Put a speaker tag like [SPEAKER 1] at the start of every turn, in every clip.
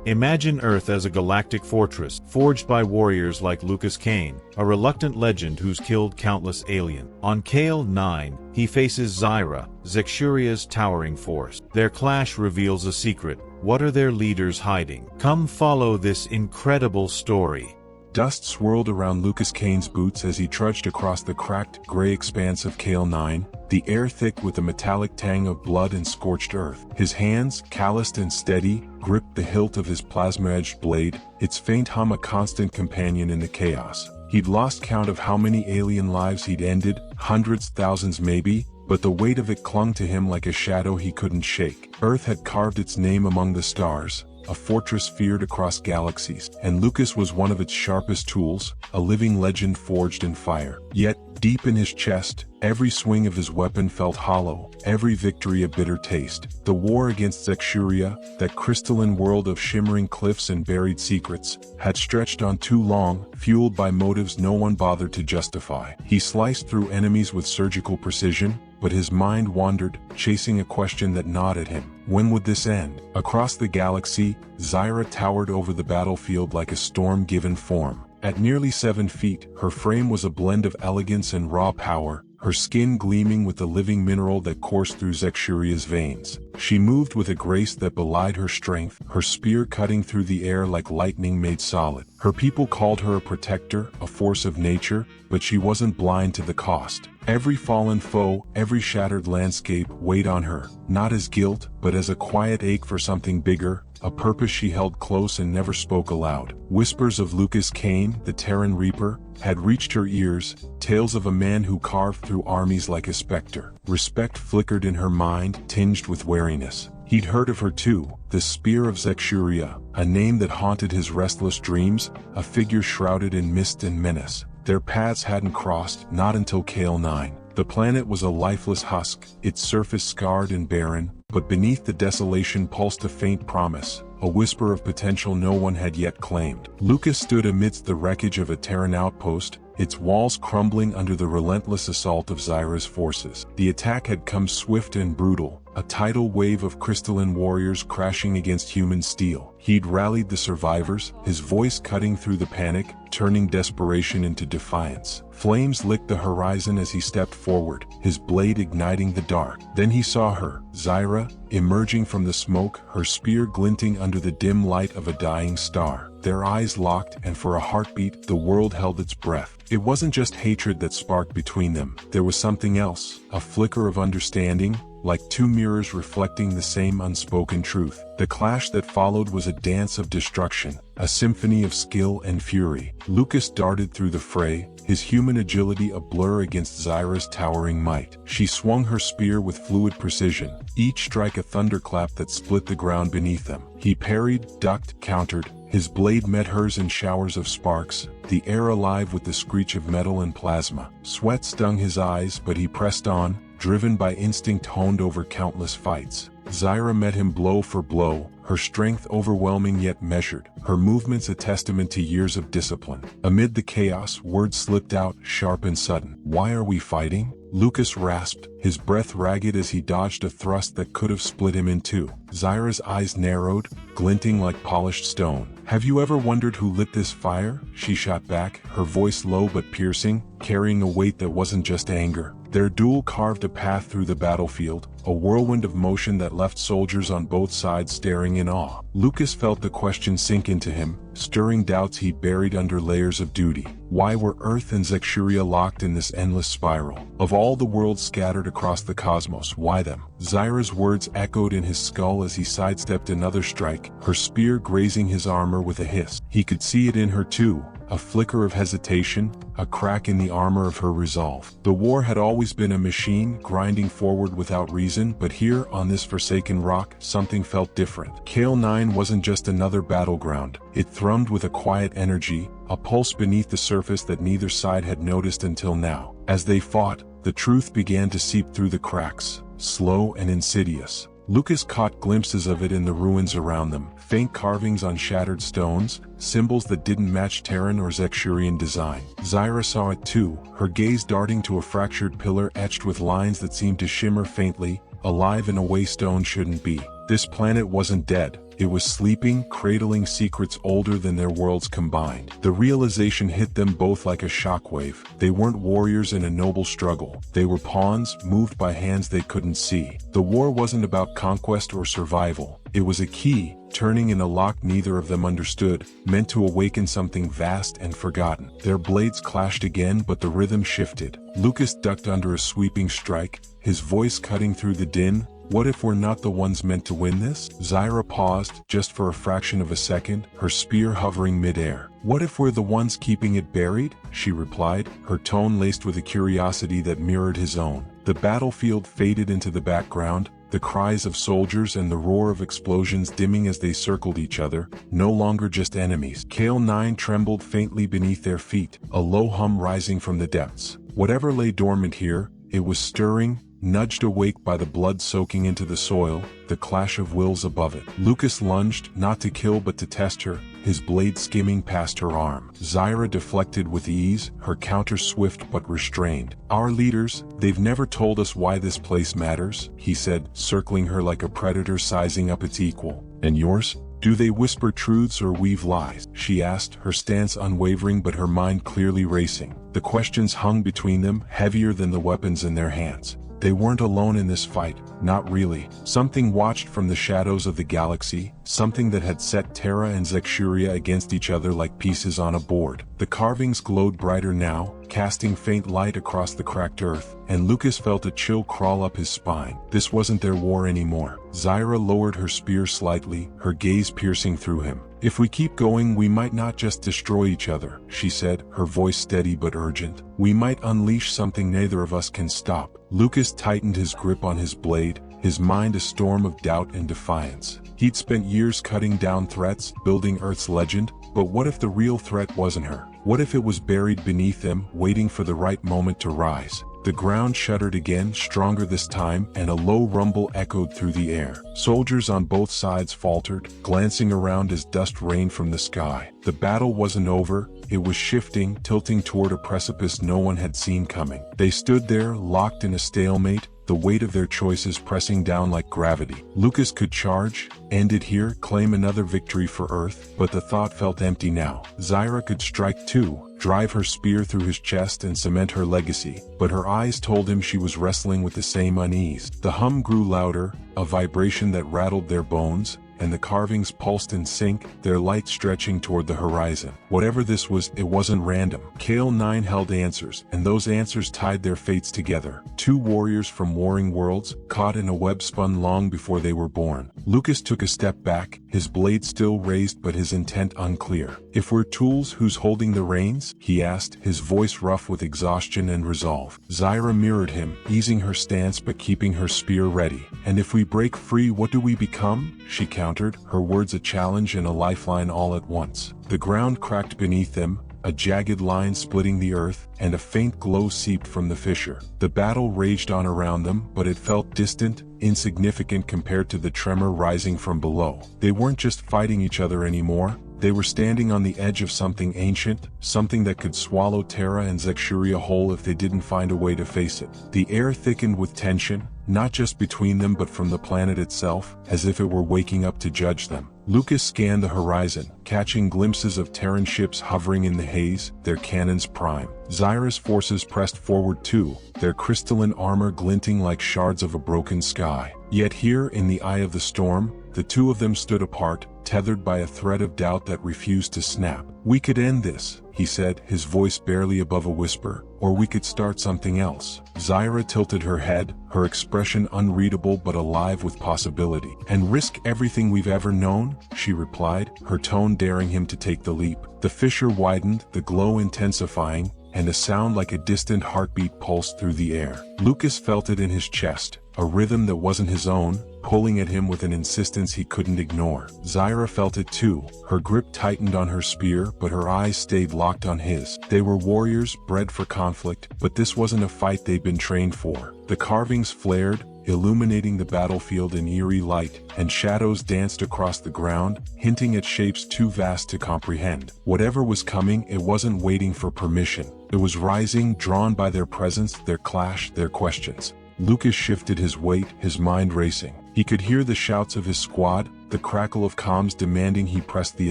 [SPEAKER 1] Imagine Earth as a galactic fortress, forged by warriors like Lucas Kane, a reluctant legend who's killed countless aliens. On Kale 9, he faces Zyra, Zexuria's towering force. Their clash reveals a secret. What are their leaders hiding? Come follow this incredible story.
[SPEAKER 2] Dust swirled around Lucas Kane's boots as he trudged across the cracked, gray expanse of Kale 9, the air thick with the metallic tang of blood and scorched earth. His hands, calloused and steady, gripped the hilt of his plasma-edged blade, its faint hum a constant companion in the chaos. He'd lost count of how many alien lives he'd ended, hundreds, thousands maybe, but the weight of it clung to him like a shadow he couldn't shake. Earth had carved its name among the stars, a fortress feared across galaxies, and Lucas was one of its sharpest tools, a living legend forged in fire. Yet, deep in his chest, every swing of his weapon felt hollow, every victory a bitter taste. The war against Zexuria, that crystalline world of shimmering cliffs and buried secrets, had stretched on too long, fueled by motives no one bothered to justify. He sliced through enemies with surgical precision, but his mind wandered, chasing a question that gnawed at him. When would this end? Across the galaxy, Zyra towered over the battlefield like a storm-given form. At nearly 7 feet, her frame was a blend of elegance and raw power, her skin gleaming with the living mineral that coursed through Zexuria's veins. She moved with a grace that belied her strength, her spear cutting through the air like lightning made solid. Her people called her a protector, a force of nature, but she wasn't blind to the cost. Every fallen foe, every shattered landscape weighed on her, not as guilt, but as a quiet ache for something bigger, a purpose she held close and never spoke aloud. Whispers of Lucas Kane, the Terran Reaper, had reached her ears, tales of a man who carved through armies like a specter. Respect flickered in her mind, tinged with wariness. He'd heard of her too, the Spear of Zexuria, a name that haunted his restless dreams, a figure shrouded in mist and menace. Their paths hadn't crossed, not until Kale 9. The planet was a lifeless husk, its surface scarred and barren, but beneath the desolation pulsed a faint promise, a whisper of potential no one had yet claimed. Lucas stood amidst the wreckage of a Terran outpost, its walls crumbling under the relentless assault of Zyra's forces. The attack had come swift and brutal, a tidal wave of crystalline warriors crashing against human steel. He'd rallied the survivors, his voice cutting through the panic, turning desperation into defiance. Flames licked the horizon as he stepped forward, his blade igniting the dark. Then he saw her, Zyra, emerging from the smoke, her spear glinting under the dim light of a dying star. Their eyes locked, and for a heartbeat, the world held its breath. It wasn't just hatred that sparked between them. There was something else, a flicker of understanding, like two mirrors reflecting the same unspoken truth. The clash that followed was a dance of destruction, a symphony of skill and fury. Lucas darted through the fray, his human agility a blur against Zyra's towering might. She swung her spear with fluid precision, each strike a thunderclap that split the ground beneath them. He parried, ducked, countered. His blade met hers in showers of sparks, the air alive with the screech of metal and plasma. Sweat stung his eyes, but he pressed on, driven by instinct honed over countless fights. Zyra met him blow for blow, her strength overwhelming yet measured, her movements a testament to years of discipline. Amid the chaos, words slipped out, sharp and sudden. "Why are we fighting?" Lucas rasped, his breath ragged as he dodged a thrust that could have split him in two. Zyra's eyes narrowed, glinting like polished stone. "Have you ever wondered who lit this fire?" she shot back, her voice low but piercing, carrying a weight that wasn't just anger. Their duel carved a path through the battlefield, a whirlwind of motion that left soldiers on both sides staring in awe. Lucas felt the question sink into him, stirring doubts he'd buried under layers of duty. Why were Earth and Zexuria locked in this endless spiral? Of all the worlds scattered across the cosmos, why them? Zyra's words echoed in his skull as he sidestepped another strike, her spear grazing his armor with a hiss. He could see it in her too, a flicker of hesitation, a crack in the armor of her resolve. The war had always been a machine, grinding forward without reason, but here, on this forsaken rock, something felt different. Kale 9 wasn't just another battleground. It thrummed with a quiet energy, a pulse beneath the surface that neither side had noticed until now. As they fought, the truth began to seep through the cracks, slow and insidious. Lucas caught glimpses of it in the ruins around them, faint carvings on shattered stones, symbols that didn't match Terran or Zexurian design. Zyra saw it too, her gaze darting to a fractured pillar etched with lines that seemed to shimmer faintly, alive in a way stone shouldn't be. This planet wasn't dead, It was sleeping, cradling secrets older than their worlds combined. The realization hit them both like a shockwave. They weren't warriors in a noble struggle. They were pawns, moved by hands they couldn't see. The war wasn't about conquest or survival. It was a key, turning in a lock neither of them understood, meant to awaken something vast and forgotten. Their blades clashed again, but the rhythm shifted. Lucas ducked under a sweeping strike, his voice cutting through the din. What if we're not the ones meant to win this? Zyra paused, just for a fraction of a second, her spear hovering mid-air. What if we're the ones keeping it buried? She replied, her tone laced with a curiosity that mirrored his own. The battlefield faded into the background, the cries of soldiers and the roar of explosions dimming as they circled each other, no longer just enemies. Kale 9 trembled faintly beneath their feet, a low hum rising from the depths. Whatever lay dormant here, it was stirring, nudged awake by the blood soaking into the soil, the clash of wills above it. Lucas lunged, not to kill but to test her, his blade skimming past her arm. Zyra deflected with ease, her counter swift but restrained. Our leaders, they've never told us why this place matters, he said, circling her like a predator sizing up its equal. And yours? Do they whisper truths or weave lies? She asked, her stance unwavering but her mind clearly racing. The questions hung between them, heavier than the weapons in their hands. They weren't alone in this fight, not really. Something watched from the shadows of the galaxy, something that had set Terra and Zexuria against each other like pieces on a board. The carvings glowed brighter now, casting faint light across the cracked earth, and Lucas felt a chill crawl up his spine. This wasn't their war anymore. Zyra lowered her spear slightly, her gaze piercing through him. If we keep going, we might not just destroy each other, she said, her voice steady but urgent. We might unleash something neither of us can stop. Lucas tightened his grip on his blade, his mind a storm of doubt and defiance. He'd spent years cutting down threats, building Earth's legend, but what if the real threat wasn't her? What if it was buried beneath them, waiting for the right moment to rise? The ground shuddered again, stronger this time, and a low rumble echoed through the air. Soldiers on both sides faltered, glancing around as dust rained from the sky. The battle wasn't over, it was shifting, tilting toward a precipice no one had seen coming. They stood there, locked in a stalemate, the weight of their choices pressing down like gravity. Lucas could charge, end it here, claim another victory for Earth, but the thought felt empty now. Zyra could strike too, drive her spear through his chest and cement her legacy, but her eyes told him she was wrestling with the same unease. The hum grew louder, a vibration that rattled their bones, and the carvings pulsed in sync, their light stretching toward the horizon. Whatever this was, it wasn't random. Kale 9 held answers, and those answers tied their fates together. Two warriors from warring worlds, caught in a web spun long before they were born. Lucas took a step back, his blade still raised but his intent unclear. If we're tools, who's holding the reins? He asked, his voice rough with exhaustion and resolve. Zyra mirrored him, easing her stance but keeping her spear ready. And if we break free, what do we become? She countered, her words a challenge and a lifeline all at once. The ground cracked beneath them, a jagged line splitting the earth, and a faint glow seeped from the fissure. The battle raged on around them, but it felt distant, insignificant compared to the tremor rising from below. They weren't just fighting each other anymore, they were standing on the edge of something ancient, something that could swallow Terra and Zexuria whole if they didn't find a way to face it. The air thickened with tension, not just between them but from the planet itself, as if it were waking up to judge them. Lucas scanned the horizon, catching glimpses of Terran ships hovering in the haze, their cannons prime. Zyra's forces pressed forward too, their crystalline armor glinting like shards of a broken sky. Yet here, in the eye of the storm, the two of them stood apart, tethered by a thread of doubt that refused to snap. We could end this, he said, his voice barely above a whisper, or we could start something else. Zyra tilted her head, her expression unreadable but alive with possibility. And risk everything we've ever known? She replied, her tone daring him to take the leap. The fissure widened, the glow intensifying, and a sound like a distant heartbeat pulsed through the air. Lucas felt it in his chest, a rhythm that wasn't his own, pulling at him with an insistence he couldn't ignore. Zyra felt it too, her grip tightened on her spear, but her eyes stayed locked on his. They were warriors, bred for conflict, but this wasn't a fight they'd been trained for. The carvings flared, illuminating the battlefield in eerie light, and shadows danced across the ground, hinting at shapes too vast to comprehend. Whatever was coming, it wasn't waiting for permission. It was rising, drawn by their presence, their clash, their questions. Lucas shifted his weight, his mind racing. He could hear the shouts of his squad, the crackle of comms demanding he press the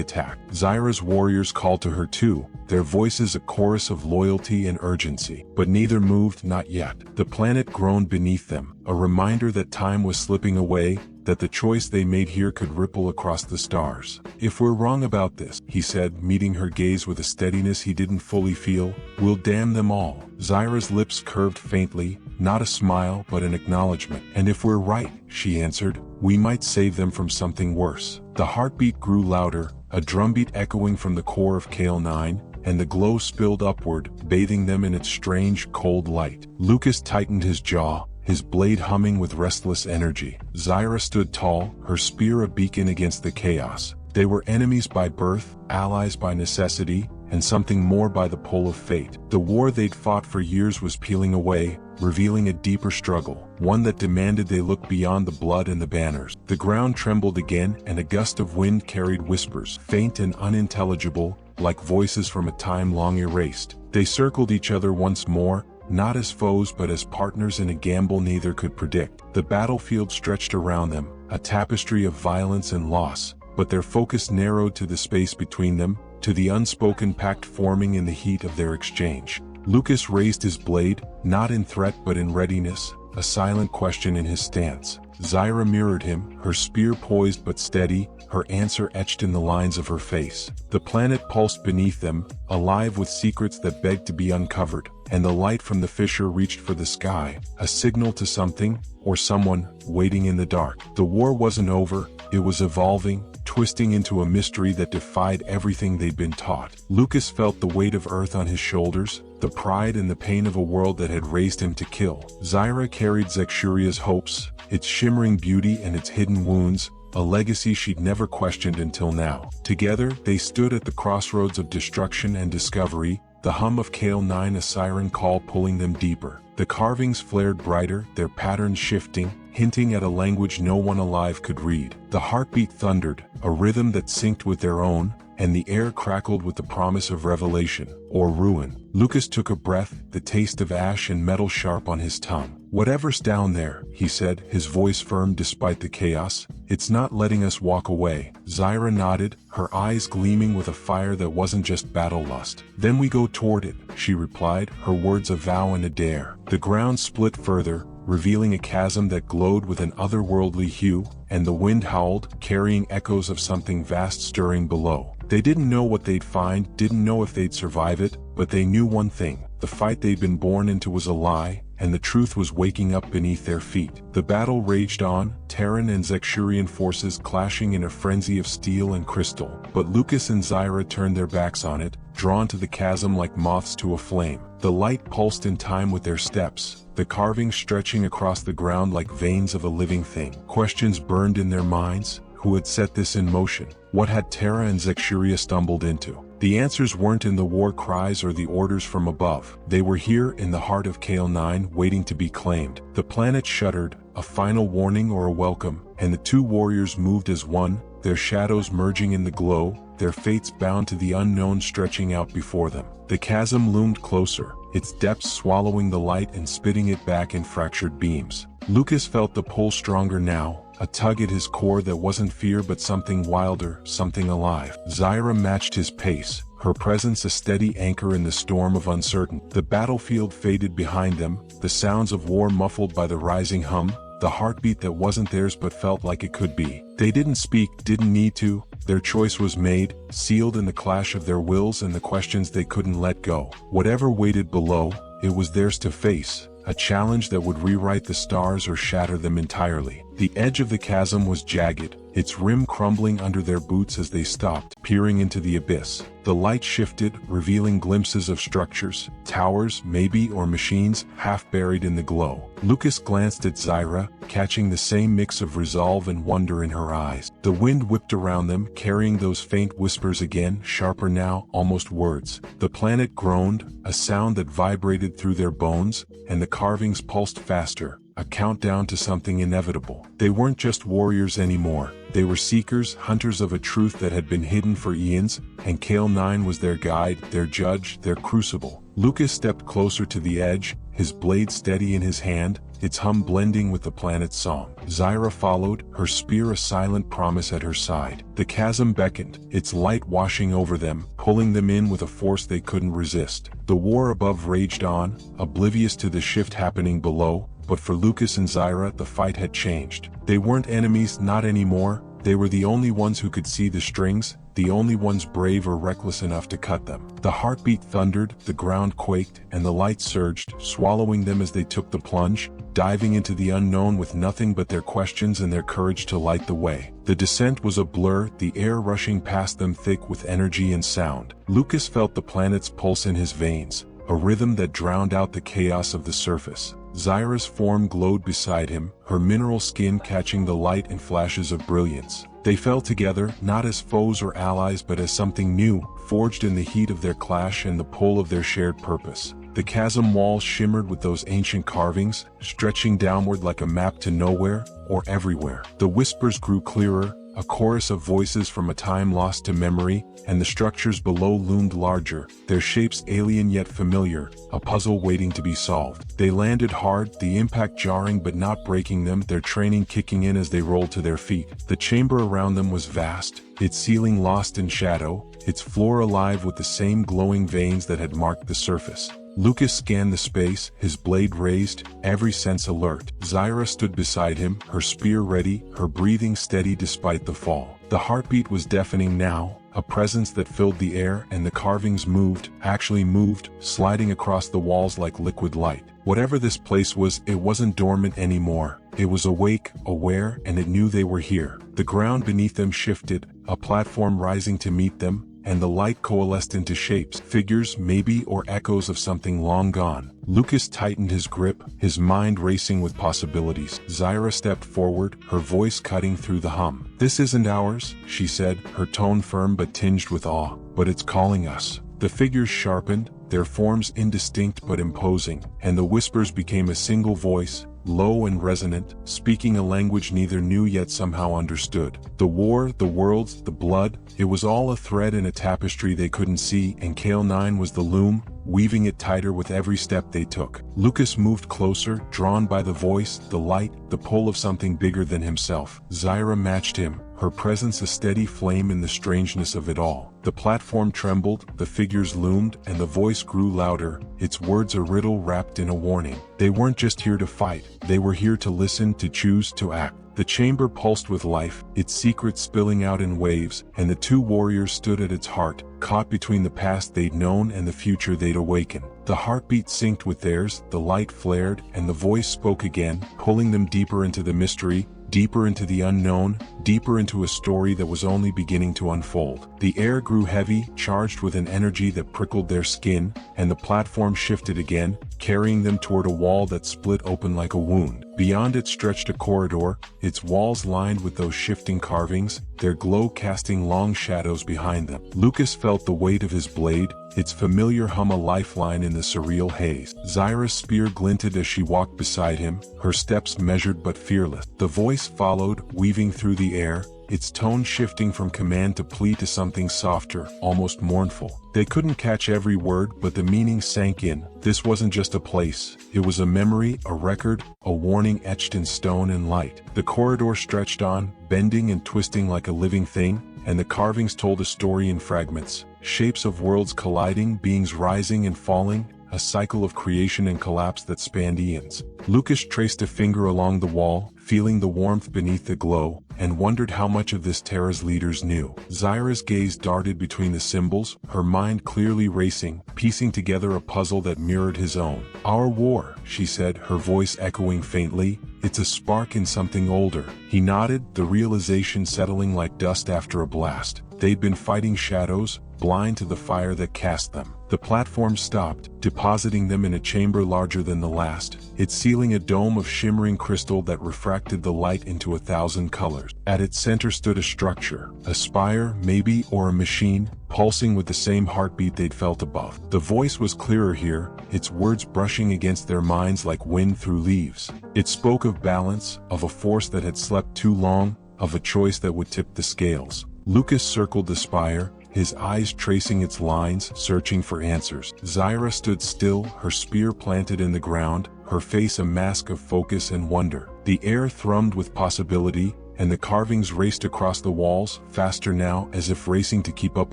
[SPEAKER 2] attack. Zyra's warriors called to her too, their voices a chorus of loyalty and urgency. But neither moved, not yet. The planet groaned beneath them, a reminder that time was slipping away, that the choice they made here could ripple across the stars. "If we're wrong about this," he said, meeting her gaze with a steadiness he didn't fully feel, "we'll damn them all." Zyra's lips curved faintly, not a smile but an acknowledgement. "And if we're right," she answered, "we might save them from something worse." The heartbeat grew louder, a drumbeat echoing from the core of Kale 9, and the glow spilled upward, bathing them in its strange, cold light. Lucas tightened his jaw, his blade humming with restless energy. Zyra stood tall, her spear a beacon against the chaos. They were enemies by birth, allies by necessity, and something more by the pull of fate. The war they'd fought for years was peeling away, revealing a deeper struggle, one that demanded they look beyond the blood and the banners. The ground trembled again, and a gust of wind carried whispers, faint and unintelligible, like voices from a time long erased. They circled each other once more, not as foes but as partners in a gamble neither could predict. The battlefield stretched around them, a tapestry of violence and loss, but their focus narrowed to the space between them, to the unspoken pact forming in the heat of their exchange. Lucas raised his blade, not in threat but in readiness, a silent question in his stance. Zyra mirrored him, her spear poised but steady, her answer etched in the lines of her face. The planet pulsed beneath them, alive with secrets that begged to be uncovered, and the light from the fissure reached for the sky, a signal to something, or someone, waiting in the dark. The war wasn't over, it was evolving, twisting into a mystery that defied everything they'd been taught. Lucas felt the weight of Earth on his shoulders, the pride and the pain of a world that had raised him to kill. Zyra carried Zexuria's hopes, its shimmering beauty and its hidden wounds, a legacy she'd never questioned until now. Together, they stood at the crossroads of destruction and discovery, the hum of Kale 9 a siren call pulling them deeper. The carvings flared brighter, their patterns shifting, hinting at a language no one alive could read. The heartbeat thundered, a rhythm that synced with their own, and the air crackled with the promise of revelation, or ruin. Lucas took a breath, the taste of ash and metal sharp on his tongue. "Whatever's down there," he said, his voice firm despite the chaos, "it's not letting us walk away." Zyra nodded, her eyes gleaming with a fire that wasn't just battle lust. "Then we go toward it," she replied, her words a vow and a dare. The ground split further, revealing a chasm that glowed with an otherworldly hue, and the wind howled, carrying echoes of something vast stirring below. They didn't know what they'd find, didn't know if they'd survive it, but they knew one thing: the fight they'd been born into was a lie, and the truth was waking up beneath their feet. The battle raged on, Terran and Zexurian forces clashing in a frenzy of steel and crystal. But Lucas and Zyra turned their backs on it, drawn to the chasm like moths to a flame. The light pulsed in time with their steps, the carvings stretching across the ground like veins of a living thing. Questions burned in their minds. Who had set this in motion? What had Terra and Zexuria stumbled into? The answers weren't in the war cries or the orders from above. They were here in the heart of Kale 9, waiting to be claimed. The planet shuddered, a final warning or a welcome, and the two warriors moved as one, their shadows merging in the glow, their fates bound to the unknown stretching out before them. The chasm loomed closer, its depths swallowing the light and spitting it back in fractured beams. Lucas felt the pull stronger now, a tug at his core that wasn't fear but something wilder, something alive. Zyra matched his pace, her presence a steady anchor in the storm of uncertainty. The battlefield faded behind them, the sounds of war muffled by the rising hum, the heartbeat that wasn't theirs but felt like it could be. They didn't speak, didn't need to. Their choice was made, sealed in the clash of their wills and the questions they couldn't let go. Whatever waited below, it was theirs to face, a challenge that would rewrite the stars or shatter them entirely. The edge of the chasm was jagged, its rim crumbling under their boots as they stopped, peering into the abyss. The light shifted, revealing glimpses of structures, towers, maybe, or machines, half buried in the glow. Lucas glanced at Zyra, catching the same mix of resolve and wonder in her eyes. The wind whipped around them, carrying those faint whispers again, sharper now, almost words. The planet groaned, a sound that vibrated through their bones, and the carvings pulsed faster, a countdown to something inevitable. They weren't just warriors anymore. They were seekers, hunters of a truth that had been hidden for eons, and Kale 9 was their guide, their judge, their crucible. Lucas stepped closer to the edge, his blade steady in his hand, its hum blending with the planet's song. Zyra followed, her spear a silent promise at her side. The chasm beckoned, its light washing over them, pulling them in with a force they couldn't resist. The war above raged on, oblivious to the shift happening below, but for Lucas and Zyra the fight had changed. They weren't enemies, not anymore. They were the only ones who could see the strings, the only ones brave or reckless enough to cut them. The heartbeat thundered, the ground quaked, and the light surged, swallowing them as they took the plunge, diving into the unknown with nothing but their questions and their courage to light the way. The descent was a blur, the air rushing past them thick with energy and sound. Lucas felt the planet's pulse in his veins, a rhythm that drowned out the chaos of the surface. Zyra's form glowed beside him, her mineral skin catching the light in flashes of brilliance. They fell together, not as foes or allies but as something new, forged in the heat of their clash and the pull of their shared purpose. The chasm walls shimmered with those ancient carvings, stretching downward like a map to nowhere, or everywhere. The whispers grew clearer, a chorus of voices from a time lost to memory, and the structures below loomed larger, their shapes alien yet familiar, a puzzle waiting to be solved. They landed hard, the impact jarring but not breaking them, their training kicking in as they rolled to their feet. The chamber around them was vast, its ceiling lost in shadow, its floor alive with the same glowing veins that had marked the surface. Lucas scanned the space, his blade raised, every sense alert. Zyra stood beside him, her spear ready, her breathing steady despite the fall. The heartbeat was deafening now, a presence that filled the air, and the carvings moved, actually moved, sliding across the walls like liquid light. Whatever this place was, it wasn't dormant anymore. It was awake, aware, and it knew they were here. The ground beneath them shifted, a platform rising to meet them, and the light coalesced into shapes, figures maybe, or echoes of something long gone. Lucas tightened his grip, his mind racing with possibilities. Zyra stepped forward, her voice cutting through the hum. "This isn't ours," she said, her tone firm but tinged with awe. "But it's calling us." The figures sharpened, their forms indistinct but imposing, and the whispers became a single voice, low and resonant, speaking a language neither knew yet somehow understood. The war, the worlds, the blood, it was all a thread in a tapestry they couldn't see, and Kale 9 was the loom, weaving it tighter with every step they took. Lucas moved closer, drawn by the voice, the light, the pull of something bigger than himself. Zyra matched him, her presence a steady flame in the strangeness of it all. The platform trembled, the figures loomed, and the voice grew louder, its words a riddle wrapped in a warning. They weren't just here to fight, they were here to listen, to choose, to act. The chamber pulsed with life, its secrets spilling out in waves, and the two warriors stood at its heart, caught between the past they'd known and the future they'd awaken. The heartbeat synced with theirs, the light flared, and the voice spoke again, pulling them deeper into the mystery, deeper into the unknown, deeper into a story that was only beginning to unfold. The air grew heavy, charged with an energy that prickled their skin, and the platform shifted again, carrying them toward a wall that split open like a wound. Beyond it stretched a corridor, its walls lined with those shifting carvings, their glow casting long shadows behind them. Lucas felt the weight of his blade, its familiar hum a lifeline in the surreal haze. Zyra's spear glinted as she walked beside him, her steps measured but fearless. The voice followed, weaving through the air, its tone shifting from command to plea to something softer, almost mournful. They couldn't catch every word, but the meaning sank in. This wasn't just a place, it was a memory, a record, a warning etched in stone and light. The corridor stretched on, bending and twisting like a living thing, and the carvings told a story in fragments, shapes of worlds colliding, beings rising and falling, a cycle of creation and collapse that spanned eons. Lucas traced a finger along the wall, feeling the warmth beneath the glow, and wondered how much of this Terra's leaders knew. Zyra's gaze darted between the symbols, her mind clearly racing, piecing together a puzzle that mirrored his own. "Our war," she said, her voice echoing faintly, "it's a spark in something older." He nodded, the realization settling like dust after a blast. They'd been fighting shadows, blind to the fire that cast them. The platform stopped, depositing them in a chamber larger than the last, its ceiling a dome of shimmering crystal that refracted the light into 1,000 colors. At its center stood a structure, a spire, maybe, or a machine, pulsing with the same heartbeat they'd felt above. The voice was clearer here, its words brushing against their minds like wind through leaves. It spoke of balance, of a force that had slept too long, of a choice that would tip the scales. Lucas circled the spire, his eyes tracing its lines, searching for answers. Zyra stood still, her spear planted in the ground, her face a mask of focus and wonder. The air thrummed with possibility, and the carvings raced across the walls, faster now, as if racing to keep up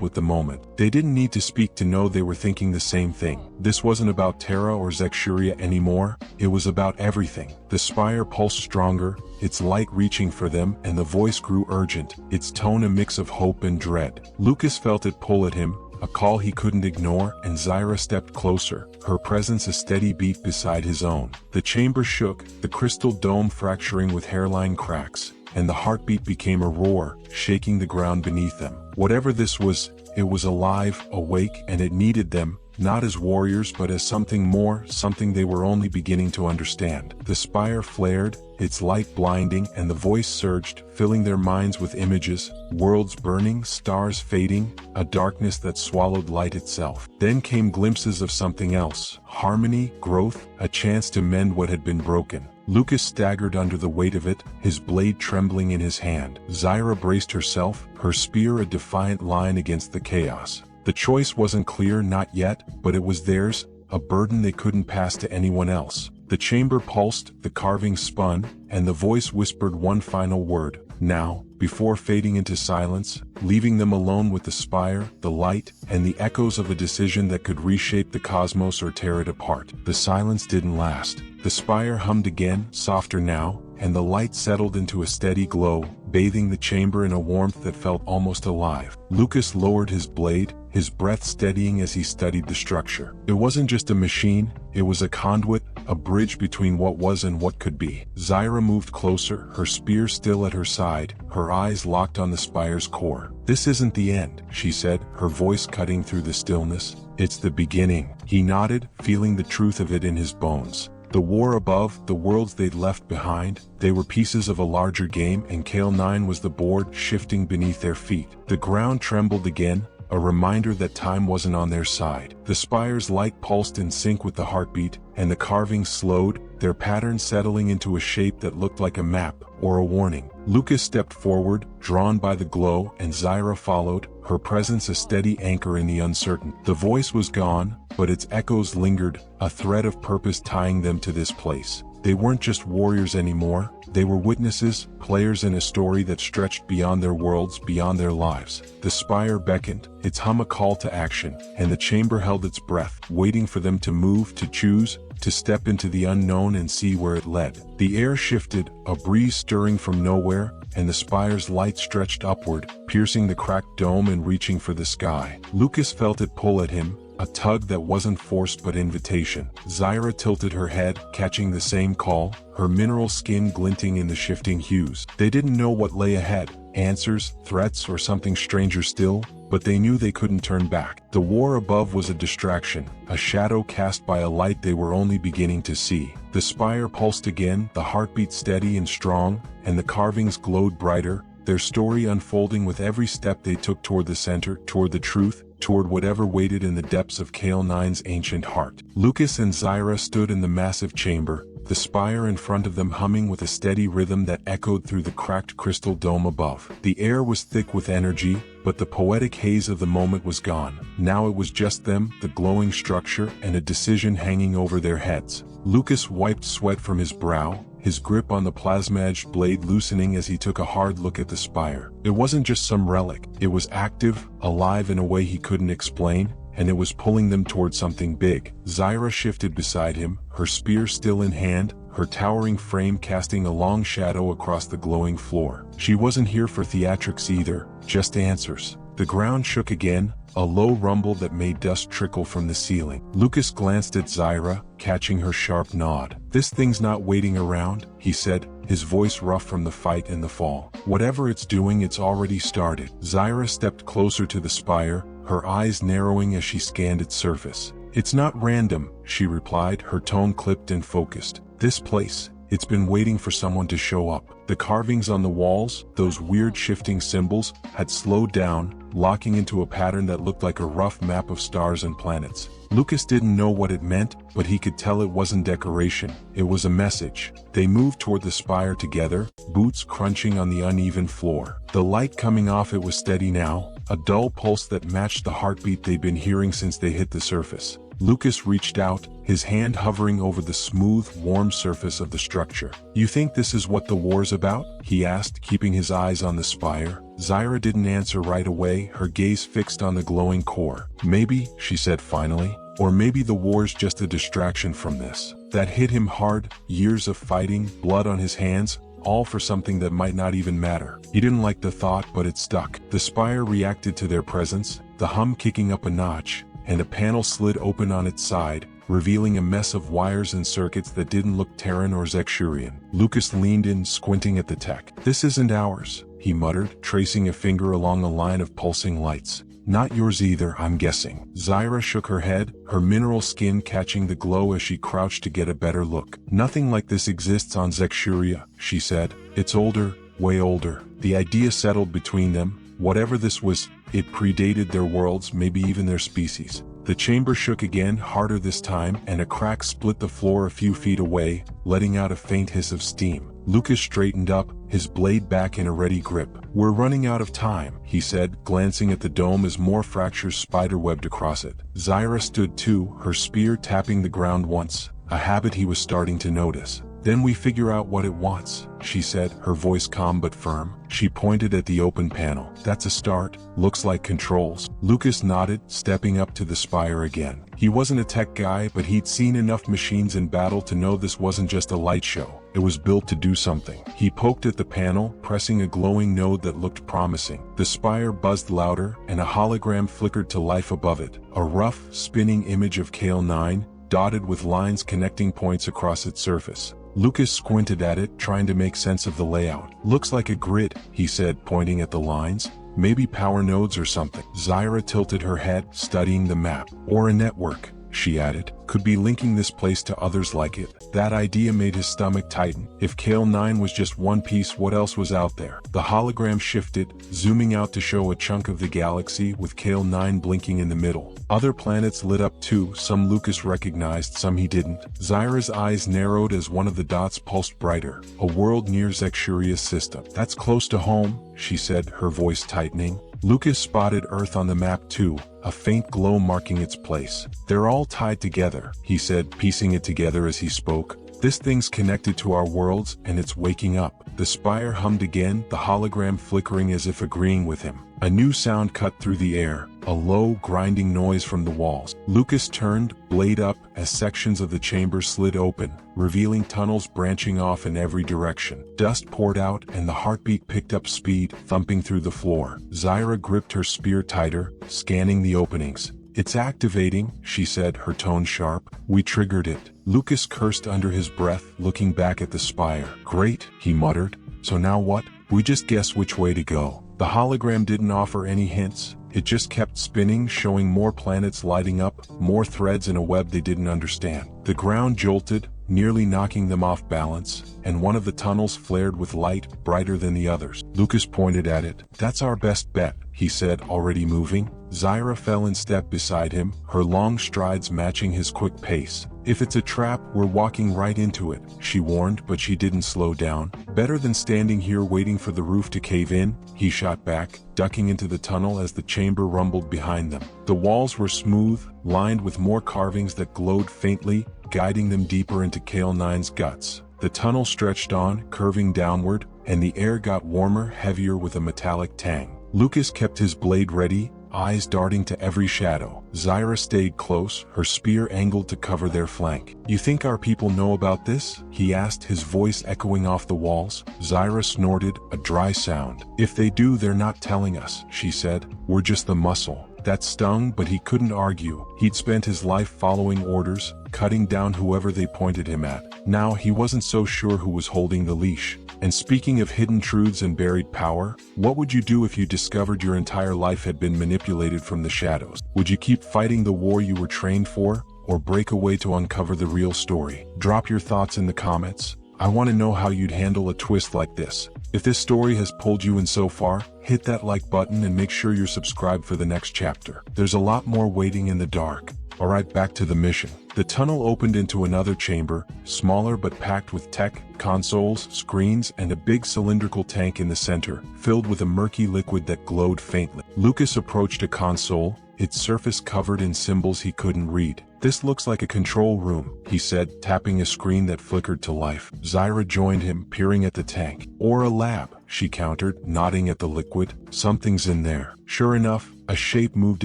[SPEAKER 2] with the moment. They didn't need to speak to know they were thinking the same thing. This wasn't about Terra or Zexuria anymore, it was about everything. The spire pulsed stronger, its light reaching for them, and the voice grew urgent, its tone a mix of hope and dread. Lucas felt it pull at him, a call he couldn't ignore, and Zyra stepped closer, her presence a steady beat beside his own. The chamber shook, the crystal dome fracturing with hairline cracks, and the heartbeat became a roar, shaking the ground beneath them. Whatever this was, it was alive, awake, and it needed them, not as warriors but as something more, something they were only beginning to understand. The spire flared, its light blinding, and the voice surged, filling their minds with images, worlds burning, stars fading, a darkness that swallowed light itself. Then came glimpses of something else, harmony, growth, a chance to mend what had been broken. Lucas staggered under the weight of it, his blade trembling in his hand. Zyra braced herself, her spear a defiant line against the chaos. The choice wasn't clear, not yet, but it was theirs, a burden they couldn't pass to anyone else. The chamber pulsed, the carving spun, and the voice whispered one final word, now, before fading into silence, leaving them alone with the spire, the light, and the echoes of a decision that could reshape the cosmos or tear it apart. The silence didn't last. The spire hummed again, softer now, and the light settled into a steady glow, bathing the chamber in a warmth that felt almost alive. Lucas lowered his blade, his breath steadying as he studied the structure. It wasn't just a machine, it was a conduit, a bridge between what was and what could be. Zyra moved closer, her spear still at her side, her eyes locked on the spire's core. "This isn't the end," she said, her voice cutting through the stillness. "It's the beginning." He nodded, feeling the truth of it in his bones. The war above, the worlds they'd left behind, they were pieces of a larger game, and Kale 9 was the board shifting beneath their feet. The ground trembled again, a reminder that time wasn't on their side. The spire's light pulsed in sync with the heartbeat, and the carvings slowed, their pattern settling into a shape that looked like a map or a warning. Lucas stepped forward, drawn by the glow, and Zyra followed, her presence a steady anchor in the uncertain. The voice was gone, but its echoes lingered, a thread of purpose tying them to this place. They weren't just warriors anymore, they were witnesses, players in a story that stretched beyond their worlds, beyond their lives. The spire beckoned, its hum a call to action, and the chamber held its breath, waiting for them to move, to choose, to step into the unknown and see where it led. The air shifted, a breeze stirring from nowhere, and the spire's light stretched upward, piercing the cracked dome and reaching for the sky. Lucas felt it pull at him, a tug that wasn't forced but invitation. Zyra tilted her head, catching the same call, her mineral skin glinting in the shifting hues. They didn't know what lay ahead, answers, threats, or something stranger still, but they knew they couldn't turn back. The war above was a distraction, a shadow cast by a light they were only beginning to see. The spire pulsed again, the heartbeat steady and strong, and the carvings glowed brighter, their story unfolding with every step they took toward the center, toward the truth, toward whatever waited in the depths of Kale 9's ancient heart. Lucas and Zyra stood in the massive chamber, the spire in front of them humming with a steady rhythm that echoed through the cracked crystal dome above. The air was thick with energy, but the poetic haze of the moment was gone. Now it was just them, the glowing structure, and a decision hanging over their heads. Lucas wiped sweat from his brow, his grip on the plasma-edged blade loosening as he took a hard look at the spire. It wasn't just some relic, it was active, alive in a way he couldn't explain, and it was pulling them toward something big. Zyra shifted beside him, her spear still in hand, her towering frame casting a long shadow across the glowing floor. She wasn't here for theatrics either, just answers. The ground shook again, a low rumble that made dust trickle from the ceiling. Lucas glanced at Zyra, catching her sharp nod. "This thing's not waiting around," he said, his voice rough from the fight and the fall. "Whatever it's doing, it's already started." Zyra stepped closer to the spire, her eyes narrowing as she scanned its surface. "It's not random," she replied, her tone clipped and focused. "This place, it's been waiting for someone to show up." The carvings on the walls, those weird shifting symbols, had slowed down, locking into a pattern that looked like a rough map of stars and planets. Lucas didn't know what it meant, but he could tell it wasn't decoration. It was a message. They moved toward the spire together, boots crunching on the uneven floor. The light coming off it was steady now, a dull pulse that matched the heartbeat they'd been hearing since they hit the surface. Lucas reached out, his hand hovering over the smooth, warm surface of the structure. "You think this is what the war's about?" he asked, keeping his eyes on the spire. Zaira didn't answer right away, her gaze fixed on the glowing core. "Maybe," she said finally. "Or maybe the war's just a distraction from this." That hit him hard, years of fighting, blood on his hands, all for something that might not even matter. He didn't like the thought, but it stuck. The spire reacted to their presence, the hum kicking up a notch, and a panel slid open on its side, revealing a mess of wires and circuits that didn't look Terran or Zexurian. Lucas leaned in, squinting at the tech. "This isn't ours," he muttered, tracing a finger along a line of pulsing lights. "Not yours either, I'm guessing." Zaira shook her head, her mineral skin catching the glow as she crouched to get a better look. "Nothing like this exists on Zexuria," she said. "It's older, way older." The idea settled between them. Whatever this was, it predated their worlds, maybe even their species. The chamber shook again, harder this time, and a crack split the floor a few feet away, letting out a faint hiss of steam. Lucas straightened up, his blade back in a ready grip. "We're running out of time," he said, glancing at the dome as more fractures spiderwebbed across it. Zaira stood too, her spear tapping the ground once, a habit he was starting to notice. "Then we figure out what it wants," she said, her voice calm but firm. She pointed at the open panel. "That's a start. Looks like controls." Lucas nodded, stepping up to the spire again. He wasn't a tech guy, but he'd seen enough machines in battle to know this wasn't just a light show. It was built to do something. He poked at the panel, pressing a glowing node that looked promising. The spire buzzed louder, and a hologram flickered to life above it. A rough, spinning image of Kale 9, dotted with lines connecting points across its surface. Lucas squinted at it, trying to make sense of the layout. "Looks like a grid," he said, pointing at the lines. "Maybe power nodes or something." Zaira tilted her head, studying the map. "Or a network," she added. "Could be linking this place to others like it." That idea made his stomach tighten. If Kale 9 was just one piece, what else was out there? The hologram shifted, zooming out to show a chunk of the galaxy with Kale 9 blinking in the middle. Other planets lit up too, some Lucas recognized, some he didn't. Zaira's eyes narrowed as one of the dots pulsed brighter. A world near Zexuria's system. "That's close to home," she said, her voice tightening. Lucas spotted Earth on the map too, a faint glow marking its place. "They're all tied together," he said, piecing it together as he spoke. "This thing's connected to our worlds, and it's waking up." The spire hummed again, the hologram flickering as if agreeing with him. A new sound cut through the air, a low, grinding noise from the walls. Lucas turned, blade up, as sections of the chamber slid open, revealing tunnels branching off in every direction. Dust poured out, and the heartbeat picked up speed, thumping through the floor. Zaira gripped her spear tighter, scanning the openings. "It's activating," she said, her tone sharp. "We triggered it." Lucas cursed under his breath, looking back at the spire. "Great," he muttered. "So now what? We just guess which way to go." The hologram didn't offer any hints. It just kept spinning, showing more planets lighting up, more threads in a web they didn't understand. The ground jolted, nearly knocking them off balance, and one of the tunnels flared with light, brighter than the others. Lucas pointed at it. "That's our best bet," he said, already moving. Zaira fell in step beside him, her long strides matching his quick pace. "If it's a trap, we're walking right into it," she warned, but she didn't slow down. "Better than standing here waiting for the roof to cave in," he shot back, ducking into the tunnel as the chamber rumbled behind them. The walls were smooth, lined with more carvings that glowed faintly, guiding them deeper into Kale 9's guts. The tunnel stretched on, curving downward, and the air got warmer, heavier with a metallic tang. Lucas kept his blade ready, eyes darting to every shadow. Zaira stayed close, her spear angled to cover their flank. "You think our people know about this?" he asked, his voice echoing off the walls. Zaira snorted, a dry sound. "If they do, they're not telling us," she said. "We're just the muscle." That stung, but he couldn't argue. He'd spent his life following orders, cutting down whoever they pointed him at. Now he wasn't so sure who was holding the leash. And speaking of hidden truths and buried power, what would you do if you discovered your entire life had been manipulated from the shadows? Would you keep fighting the war you were trained for, or break away to uncover the real story? Drop your thoughts in the comments. I want to know how you'd handle a twist like this. If this story has pulled you in so far, hit that like button and make sure you're subscribed for the next chapter. There's a lot more waiting in the dark. Alright, back to the mission. The tunnel opened into another chamber, smaller but packed with tech, consoles, screens, and a big cylindrical tank in the center, filled with a murky liquid that glowed faintly. Lucas approached a console, its surface covered in symbols he couldn't read. "This looks like a control room," he said, tapping a screen that flickered to life. Zyra joined him, peering at the tank. "Or a lab," she countered, nodding at the liquid. "Something's in there." Sure enough, a shape moved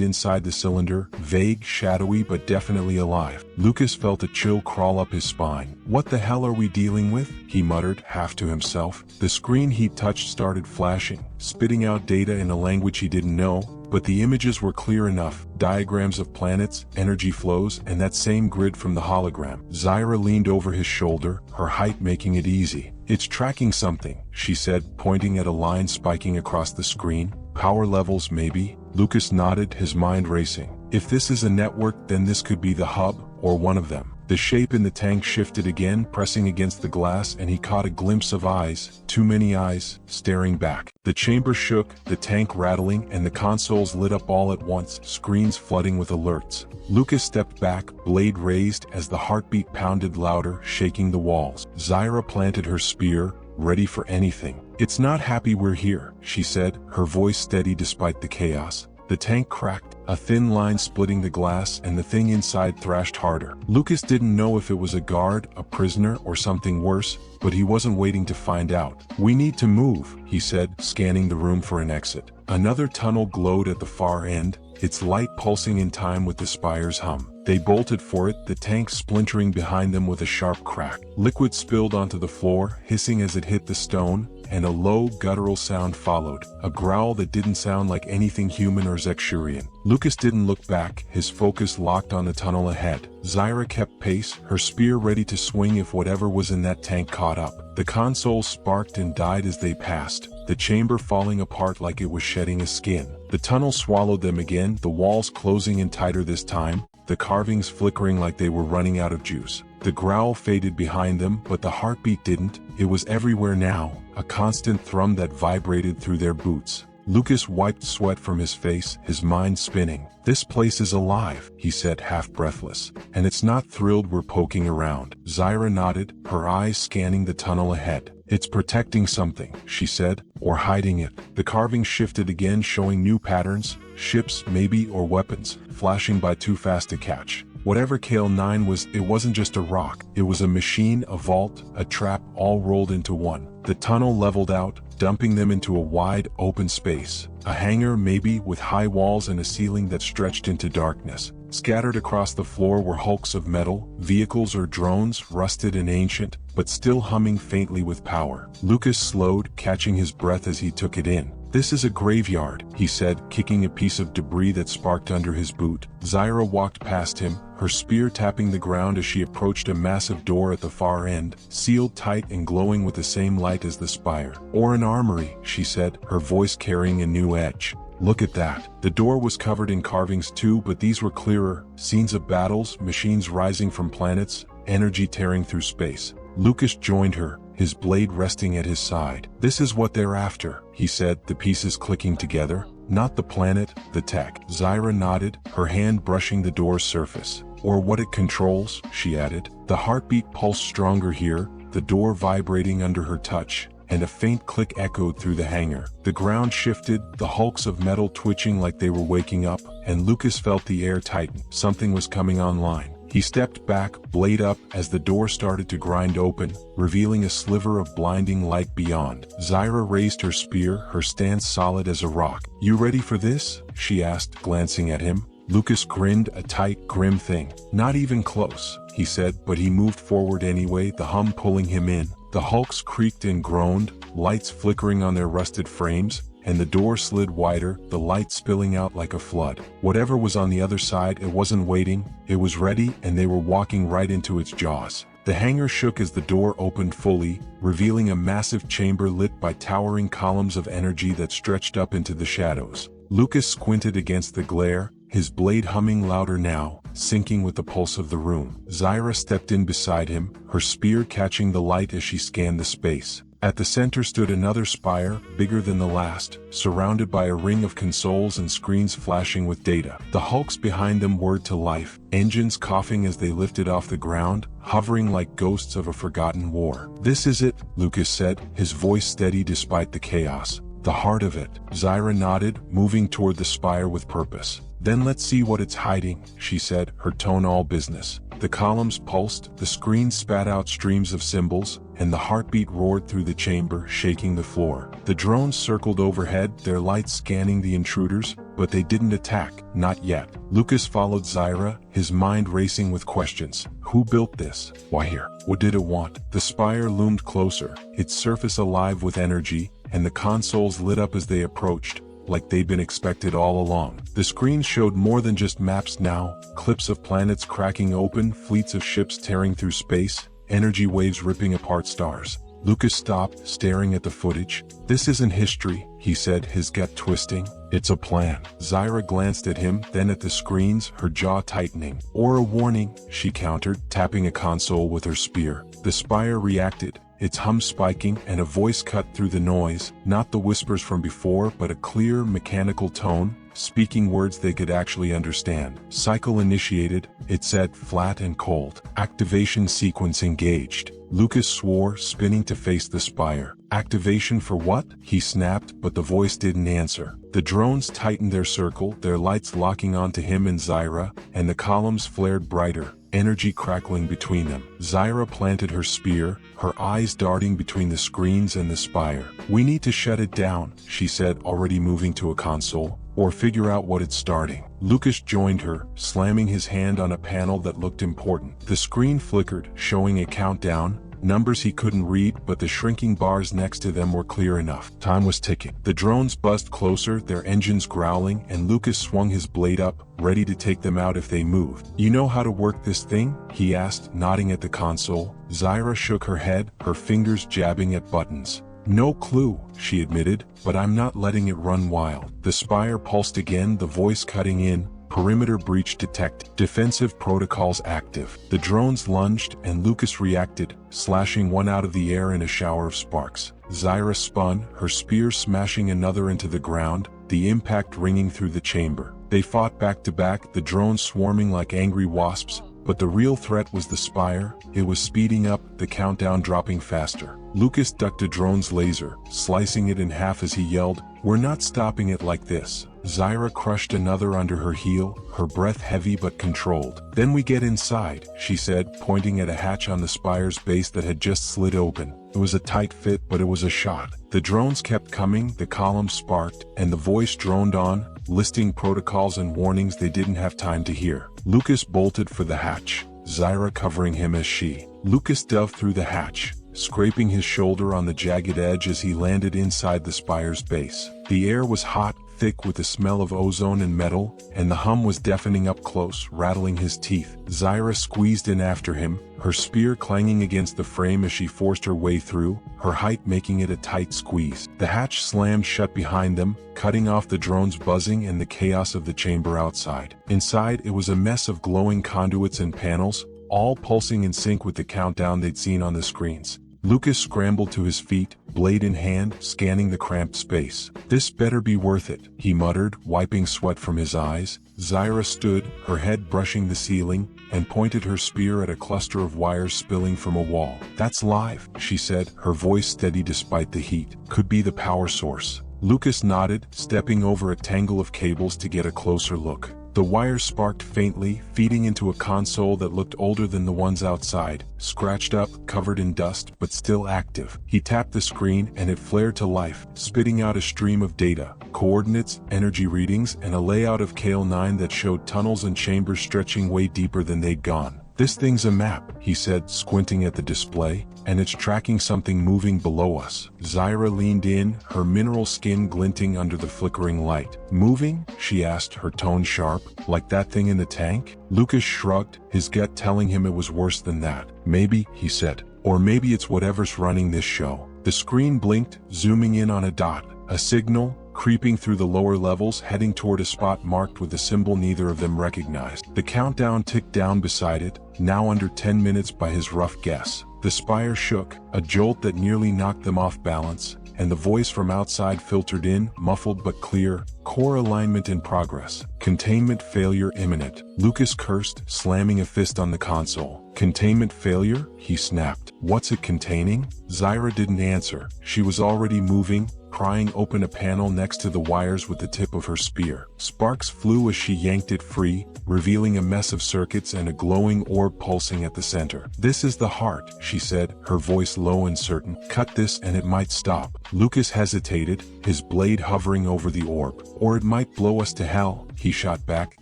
[SPEAKER 2] inside the cylinder, vague, shadowy, but definitely alive. Lucas felt a chill crawl up his spine. "What the hell are we dealing with?" he muttered, half to himself. The screen he touched started flashing, spitting out data in a language he didn't know, but the images were clear enough: diagrams of planets, energy flows, and that same grid from the hologram. Zyra leaned over his shoulder, her height making it easy. "It's tracking something," she said, pointing at a line spiking across the screen. "Power levels, maybe?" Lucas nodded, his mind racing. If this is a network, then this could be the hub, or one of them. The shape in the tank shifted again, pressing against the glass, and he caught a glimpse of eyes, too many eyes, staring back. The chamber shook, the tank rattling, and the consoles lit up all at once, screens flooding with alerts. Lucas stepped back, blade raised, as the heartbeat pounded louder, shaking the walls. Zyra planted her spear, ready for anything. "It's not happy we're here," she said, her voice steady despite the chaos. The tank cracked, a thin line splitting the glass, and the thing inside thrashed harder. Lucas didn't know if it was a guard, a prisoner, or something worse, but he wasn't waiting to find out. "We need to move," he said, scanning the room for an exit. Another tunnel glowed at the far end, its light pulsing in time with the spire's hum. They bolted for it, the tank splintering behind them with a sharp crack. Liquid spilled onto the floor, hissing as it hit the stone, and a low, guttural sound followed, a growl that didn't sound like anything human or Zexurian. Lucas didn't look back, his focus locked on the tunnel ahead. Zyra kept pace, her spear ready to swing if whatever was in that tank caught up. The consoles sparked and died as they passed, the chamber falling apart like it was shedding a skin. The tunnel swallowed them again, the walls closing in tighter this time, the carvings flickering like they were running out of juice. The growl faded behind them, but the heartbeat didn't. It was everywhere now, a constant thrum that vibrated through their boots. Lucas wiped sweat from his face, his mind spinning. "This place is alive," he said, half breathless. "And it's not thrilled we're poking around." Zyra nodded, her eyes scanning the tunnel ahead. "It's protecting something," she said, "or hiding it." The carving shifted again, showing new patterns, ships maybe, or weapons, flashing by too fast to catch. Whatever Kale 9 was, it wasn't just a rock. It was a machine, a vault, a trap, all rolled into one. The tunnel leveled out, dumping them into a wide, open space. A hangar maybe, with high walls and a ceiling that stretched into darkness. Scattered across the floor were hulks of metal, vehicles or drones, rusted and ancient, but still humming faintly with power. Lucas slowed, catching his breath as he took it in. "This is a graveyard," he said, kicking a piece of debris that sparked under his boot. Zyra walked past him, her spear tapping the ground as she approached a massive door at the far end, sealed tight and glowing with the same light as the spire. "Or an armory," she said, her voice carrying a new edge. "Look at that." The door was covered in carvings too, but these were clearer, scenes of battles, machines rising from planets, energy tearing through space. Lucas joined her, his blade resting at his side. "This is what they're after," he said, the pieces clicking together. "Not the planet, the tech." Zyra nodded, her hand brushing the door's surface. "Or what it controls," she added. The heartbeat pulsed stronger here, the door vibrating under her touch, and a faint click echoed through the hangar. The ground shifted, the hulks of metal twitching like they were waking up, and Lucas felt the air tighten. Something was coming online. He stepped back, blade up, as the door started to grind open, revealing a sliver of blinding light beyond. Zyra raised her spear, her stance solid as a rock. "You ready for this?" she asked, glancing at him. Lucas grinned, a tight, grim thing. "Not even close," he said, but he moved forward anyway, the hum pulling him in. The hulks creaked and groaned, lights flickering on their rusted frames, and the door slid wider, the light spilling out like a flood. Whatever was on the other side, it wasn't waiting, it was ready, and they were walking right into its jaws. The hangar shook as the door opened fully, revealing a massive chamber lit by towering columns of energy that stretched up into the shadows. Lucas squinted against the glare, his blade humming louder now, syncing with the pulse of the room. Zyra stepped in beside him, her spear catching the light as she scanned the space. At the center stood another spire, bigger than the last, surrounded by a ring of consoles and screens flashing with data. The hulks behind them whirred to life, engines coughing as they lifted off the ground, hovering like ghosts of a forgotten war. "This is it," Lucas said, his voice steady despite the chaos. The heart of it. Zyra nodded, moving toward the spire with purpose. Then let's see what it's hiding, she said, her tone all business. The columns pulsed, the screen spat out streams of symbols, and the heartbeat roared through the chamber, shaking the floor. The drones circled overhead, their lights scanning the intruders, but they didn't attack, not yet. Lucas followed Zyra, his mind racing with questions. Who built this? Why here? What did it want? The spire loomed closer, its surface alive with energy, and the consoles lit up as they approached, like they'd been expected all along. The screen showed more than just maps now, clips of planets cracking open, fleets of ships tearing through space, energy waves ripping apart stars. Lucas stopped, staring at the footage. This isn't history, he said, his gut twisting. It's a plan. Zyra glanced at him, then at the screens, her jaw tightening. Or a warning, she countered, tapping a console with her spear. The spire reacted, its hum spiking, and a voice cut through the noise, not the whispers from before, but a clear, mechanical tone, speaking words they could actually understand. Cycle initiated, it said, flat and cold. Activation sequence engaged. Lucas swore, spinning to face the spire. Activation for what? He snapped, but the voice didn't answer. The drones tightened their circle, their lights locking onto him and Zyra, and the columns flared brighter, energy crackling between them. Zyra planted her spear, her eyes darting between the screens and the spire. We need to shut it down, she said, already moving to a console, or figure out what it's starting. Lucas joined her, slamming his hand on a panel that looked important. The screen flickered, showing a countdown, numbers he couldn't read, but the shrinking bars next to them were clear enough. Time was ticking. The drones buzzed closer, their engines growling, and Lucas swung his blade up, ready to take them out if they moved. You know how to work this thing? He asked, nodding at the console. Zyra shook her head, her fingers jabbing at buttons. No clue, she admitted, but I'm not letting it run wild. The spire pulsed again, the voice cutting in. Perimeter breach detected. Defensive protocols active. The drones lunged, and Lucas reacted, slashing one out of the air in a shower of sparks. Zyra spun, her spear smashing another into the ground, the impact ringing through the chamber. They fought back to back, the drones swarming like angry wasps, but the real threat was the spire. It was speeding up, the countdown dropping faster. Lucas ducked a drone's laser, slicing it in half as he yelled, "We're not stopping it like this." Zyra crushed another under her heel, her breath heavy but controlled. Then we get inside, she said, pointing at a hatch on the spire's base that had just slid open. It was a tight fit, but it was a shot. The drones kept coming, the columns sparked, and the voice droned on, listing protocols and warnings they didn't have time to hear. Lucas bolted for the hatch, Zyra covering him as she. Lucas dove through the hatch, scraping his shoulder on the jagged edge as he landed inside the spire's base. The air was hot, thick with the smell of ozone and metal, and the hum was deafening up close, rattling his teeth. Zyra squeezed in after him, her spear clanging against the frame as she forced her way through, her height making it a tight squeeze. The hatch slammed shut behind them, cutting off the drones buzzing and the chaos of the chamber outside. Inside, it was a mess of glowing conduits and panels, all pulsing in sync with the countdown they'd seen on the screens. Lucas scrambled to his feet, blade in hand, scanning the cramped space. "This better be worth it," he muttered, wiping sweat from his eyes. Zyra stood, her head brushing the ceiling, and pointed her spear at a cluster of wires spilling from a wall. "That's live," she said, her voice steady despite the heat. "Could be the power source." Lucas nodded, stepping over a tangle of cables to get a closer look. The wires sparked faintly, feeding into a console that looked older than the ones outside, scratched up, covered in dust, but still active. He tapped the screen and it flared to life, spitting out a stream of data, coordinates, energy readings, and a layout of Kale 9 that showed tunnels and chambers stretching way deeper than they'd gone. "This thing's a map," he said, squinting at the display, "and it's tracking something moving below us." Zyra leaned in, her mineral skin glinting under the flickering light. "Moving?" she asked, her tone sharp. "Like that thing in the tank?" Lucas shrugged, his gut telling him it was worse than that. "Maybe," he said. "Or maybe it's whatever's running this show." The screen blinked, zooming in on a dot, a signal, creeping through the lower levels, heading toward a spot marked with a symbol neither of them recognized. The countdown ticked down beside it, now under 10 minutes by his rough guess. The spire shook, a jolt that nearly knocked them off balance, and the voice from outside filtered in, muffled but clear, "Core alignment in progress. Containment failure imminent." Lucas cursed, slamming a fist on the console. "Containment failure?" he snapped. "What's it containing?" Zyra didn't answer. She was already moving, prying open a panel next to the wires with the tip of her spear. Sparks flew as she yanked it free, revealing a mess of circuits and a glowing orb pulsing at the center. "This is the heart," she said, her voice low and certain. "Cut this and it might stop." Lucas hesitated, his blade hovering over the orb. "Or it might blow us to hell," he shot back,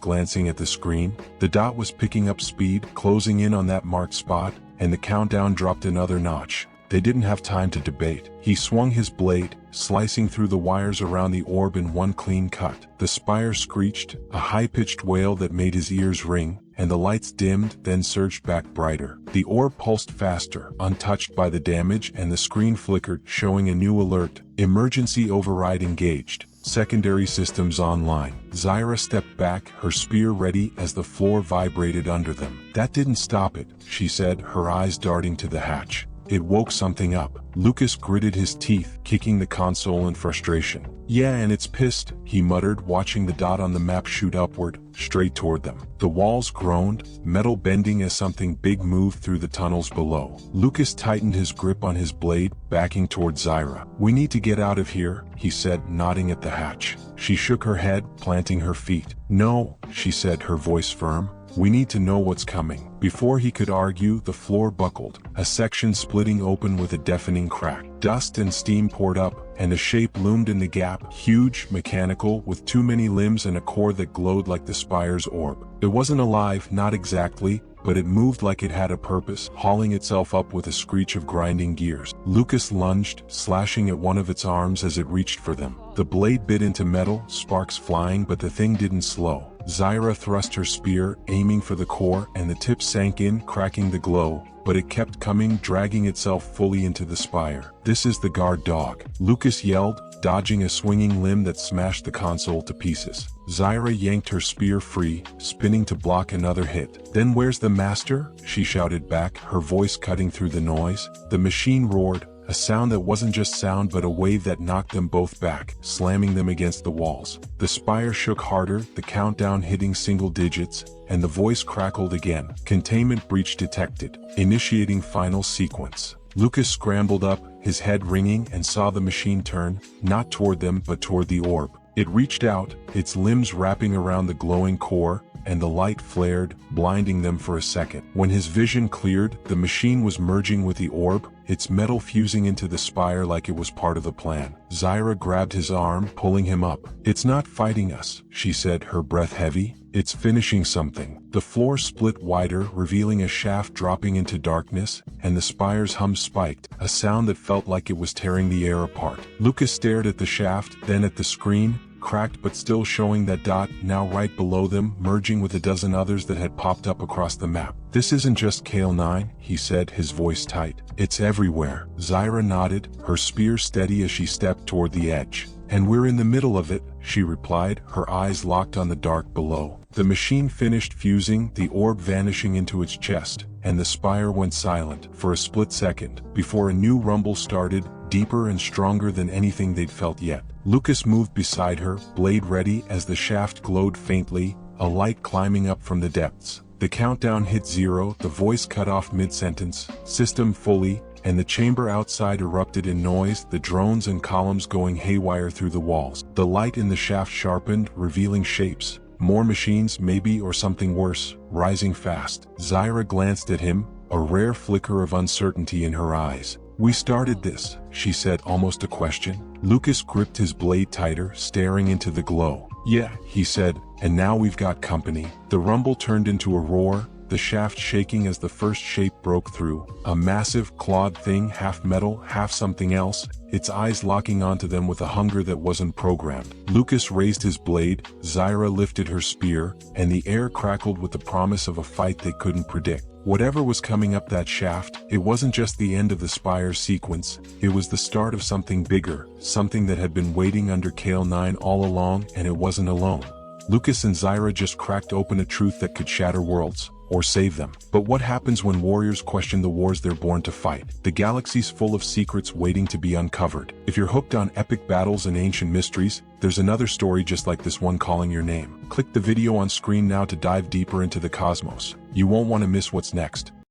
[SPEAKER 2] glancing at the screen. The dot was picking up speed, closing in on that marked spot, and the countdown dropped another notch. They didn't have time to debate. He swung his blade, slicing through the wires around the orb in one clean cut. The spire screeched, a high-pitched wail that made his ears ring, and the lights dimmed, then surged back brighter. The orb pulsed faster, untouched by the damage, and the screen flickered, showing a new alert. "Emergency override engaged. Secondary systems online." Zyra stepped back, her spear ready as the floor vibrated under them. "That didn't stop it," she said, her eyes darting to the hatch. "It woke something up." Lucas gritted his teeth, kicking the console in frustration. "Yeah, and it's pissed," he muttered, watching the dot on the map shoot upward, straight toward them. The walls groaned, metal bending as something big moved through the tunnels below. Lucas tightened his grip on his blade, backing toward Zyra. "We need to get out of here," he said, nodding at the hatch. She shook her head, planting her feet. "No," she said, her voice firm. "We need to know what's coming." Before he could argue, the floor buckled, a section splitting open with a deafening crack. Dust and steam poured up, and a shape loomed in the gap, huge, mechanical, with too many limbs and a core that glowed like the spire's orb. It wasn't alive, not exactly, but it moved like it had a purpose, hauling itself up with a screech of grinding gears. Lucas lunged, slashing at one of its arms as it reached for them. The blade bit into metal, sparks flying, but the thing didn't slow. Zyra thrust her spear, aiming for the core, and the tip sank in, cracking the glow, but it kept coming, dragging itself fully into the spire. "This is the guard dog," Lucas yelled, dodging a swinging limb that smashed the console to pieces. Zyra yanked her spear free, spinning to block another hit. "Then where's the master?" she shouted back, her voice cutting through the noise. The machine roared, a sound that wasn't just sound but a wave that knocked them both back, slamming them against the walls. The spire shook harder, the countdown hitting single digits, and the voice crackled again. "Containment breach detected. Initiating final sequence." Lucas scrambled up, his head ringing, and saw the machine turn, not toward them but toward the orb. It reached out, its limbs wrapping around the glowing core, and the light flared, blinding them for a second. When his vision cleared, the machine was merging with the orb, its metal fusing into the spire like it was part of the plan. Zyra grabbed his arm, pulling him up. "It's not fighting us," she said, her breath heavy. "It's finishing something." The floor split wider, revealing a shaft dropping into darkness, and the spire's hum spiked, a sound that felt like it was tearing the air apart. Lucas stared at the shaft, then at the screen, cracked but still showing that dot, now right below them, merging with a dozen others that had popped up across the map. "This isn't just Kale 9, he said, his voice tight. "It's everywhere." Zyra nodded, her spear steady as she stepped toward the edge. "And we're in the middle of it," she replied, her eyes locked on the dark below. The machine finished fusing, the orb vanishing into its chest, and the spire went silent for a split second, before a new rumble started, deeper and stronger than anything they'd felt yet. Lucas moved beside her, blade ready, as the shaft glowed faintly, a light climbing up from the depths. The countdown hit 0, the voice cut off mid-sentence, "System fully," and the chamber outside erupted in noise, the drones and columns going haywire through the walls. The light in the shaft sharpened, revealing shapes. More machines maybe, or something worse, rising fast. Zyra glanced at him, a rare flicker of uncertainty in her eyes. "We started this," she said, almost a question. Lucas gripped his blade tighter, staring into the glow. "Yeah," he said, "and now we've got company." The rumble turned into a roar, the shaft shaking as the first shape broke through. A massive, clawed thing, half metal, half something else, its eyes locking onto them with a hunger that wasn't programmed. Lucas raised his blade, Zyra lifted her spear, and the air crackled with the promise of a fight they couldn't predict. Whatever was coming up that shaft, it wasn't just the end of the spire sequence, it was the start of something bigger, something that had been waiting under Kale 9 all along, and it wasn't alone. Lucas and Zyra just cracked open a truth that could shatter worlds, or save them. But what happens when warriors question the wars they're born to fight? The galaxy's full of secrets waiting to be uncovered. If you're hooked on epic battles and ancient mysteries, there's another story just like this one calling your name. Click the video on screen now to dive deeper into the cosmos. You won't want to miss what's next.